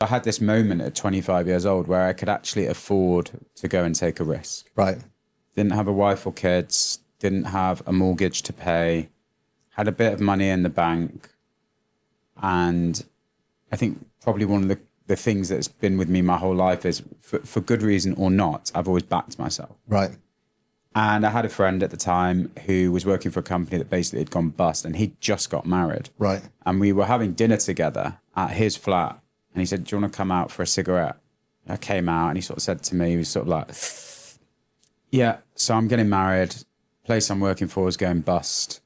I had this moment at 25 years old where I could actually afford to go and take a risk. Right. Didn't have a wife or kids, didn't have a mortgage to pay, had a bit of money in the bank. And I think probably one of the things that's been with me my whole life is, for good reason or not, I've always backed myself. Right. And I had a friend at the time who was working for a company that basically had gone bust, and he'd just got married. Right. And we were having dinner together at his flat. And he said, do you want to come out for a cigarette? I came out and he sort of said to me, he was sort of like, yeah, so I'm getting married. Place I'm working for is going bust.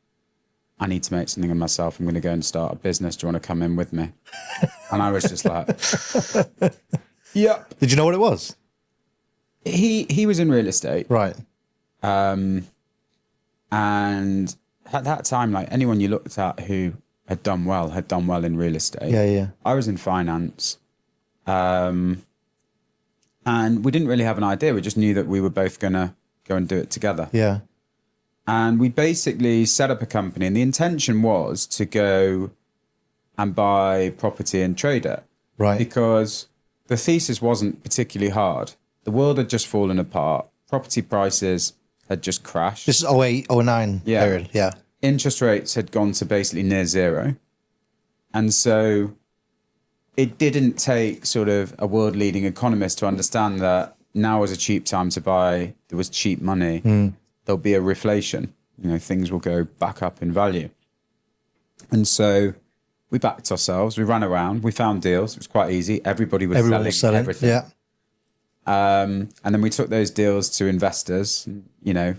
I need to make something of myself. I'm going to go and start a business. Do you want to come in with me? And I was just like, yeah. Did you know what it was? He was in real estate. Right. And at that time, like anyone you looked at who had done well in real estate. Yeah, yeah. I was in finance. And we didn't really have an idea. We just knew that we were both going to go and do it together. Yeah. And we basically set up a company, and the intention was to go and buy property and trade it. Right. Because the thesis wasn't particularly hard. The world had just fallen apart. Property prices had just crashed. This is 08, 09 Yeah. period. Yeah. Interest rates had gone to basically near zero. And so it didn't take sort of a world leading economist to understand that now was a cheap time to buy. There was cheap money. There'll be a reflation. You know, things will go back up in value. And so we backed ourselves. We ran around. We found deals. It was quite easy. Everybody was selling everything. Yeah. And then we took those deals to investors, you know,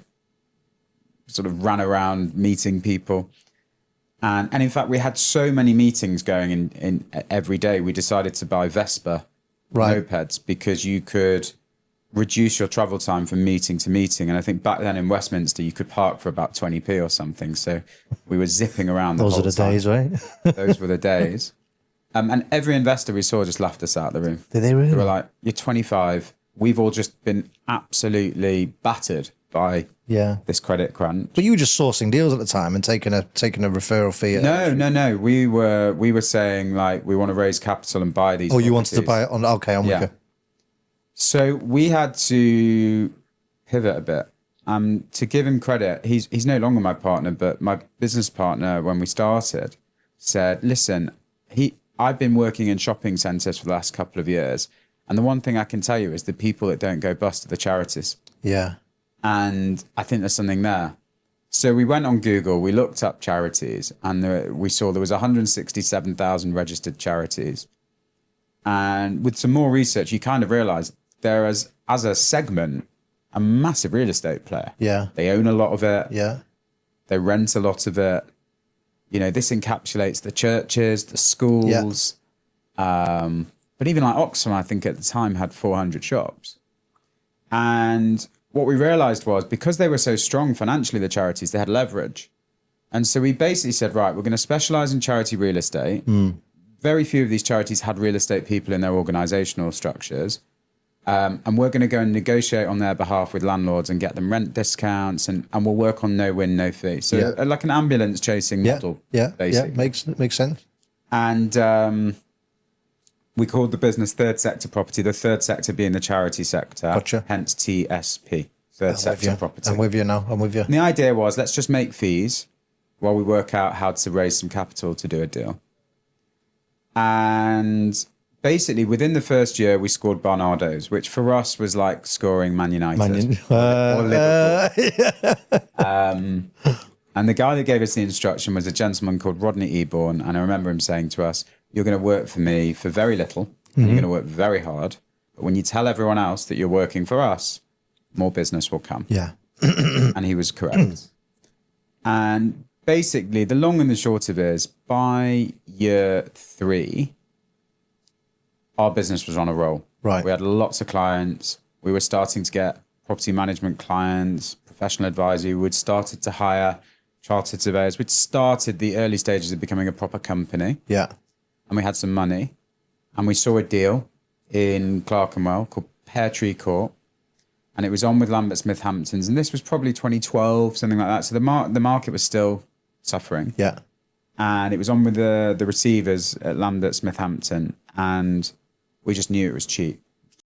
sort of ran around meeting people. And in fact, we had so many meetings going in every day. We decided to buy Vespa mopeds because you could reduce your travel time from meeting to meeting. And I think back then in Westminster, you could park for about 20p or something. So we were zipping around the whole time. Those are the days, right? Those were the days. And every investor we saw just laughed us out of the room. Did they really? They were like, you're 25. We've all just been absolutely battered by this credit crunch. But you were just sourcing deals at the time and taking a referral fee. No. We were saying like we want to raise capital and buy these. Oh, you wanted to buy it on? Okay, I'm with you. So we had to pivot a bit. To give him credit, he's no longer my partner, but my business partner when we started said, "Listen, I've been working in shopping centres for the last couple of years, and the one thing I can tell you is the people that don't go bust are the charities." Yeah. And I think there's something there. So we went on Google, we looked up charities, and we saw there was 167,000 registered charities. And with some more research, you kind of realize there is, as a segment, a massive real estate player. Yeah. They own a lot of it. Yeah. They rent a lot of it. You know, this encapsulates the churches, the schools. But even like Oxfam, I think at the time had 400 shops. And what we realized was because they were so strong financially, the charities, they had leverage. And so we basically said, right, we're going to specialize in charity real estate. Very few of these charities had real estate people in their organizational structures. And we're going to go and negotiate on their behalf with landlords and get them rent discounts, and we'll work on no win, no fee. So like an ambulance chasing model. Basically. Makes sense. And we called the business Third Sector Property, the third sector being the charity sector. Gotcha. Hence TSP, Third Sector Property. I'm with you now. I'm with you. And the idea was, let's just make fees while we work out how to raise some capital to do a deal. And basically, within the first year, we scored Barnardo's, which for us was like scoring Man United or Liverpool. And the guy that gave us the instruction was a gentleman called Rodney Eborn. And I remember him saying to us, you're going to work for me for very little, and you're going to work very hard. But when you tell everyone else that you're working for us, more business will come. Yeah. And he was correct. And basically, the long and the short of it is, by year 3, our business was on a roll. Right. We had lots of clients. We were starting to get property management clients, professional advisory. We'd started to hire chartered surveyors. We'd started the early stages of becoming a proper company. Yeah. And we had some money. And we saw a deal in Clerkenwell called Pear Tree Court. And it was on with Lambert Smith Hamptons. And this was probably 2012, something like that. So the market was still suffering. Yeah. And it was on with the receivers at Lambert Smith Hampton. And We just knew it was cheap.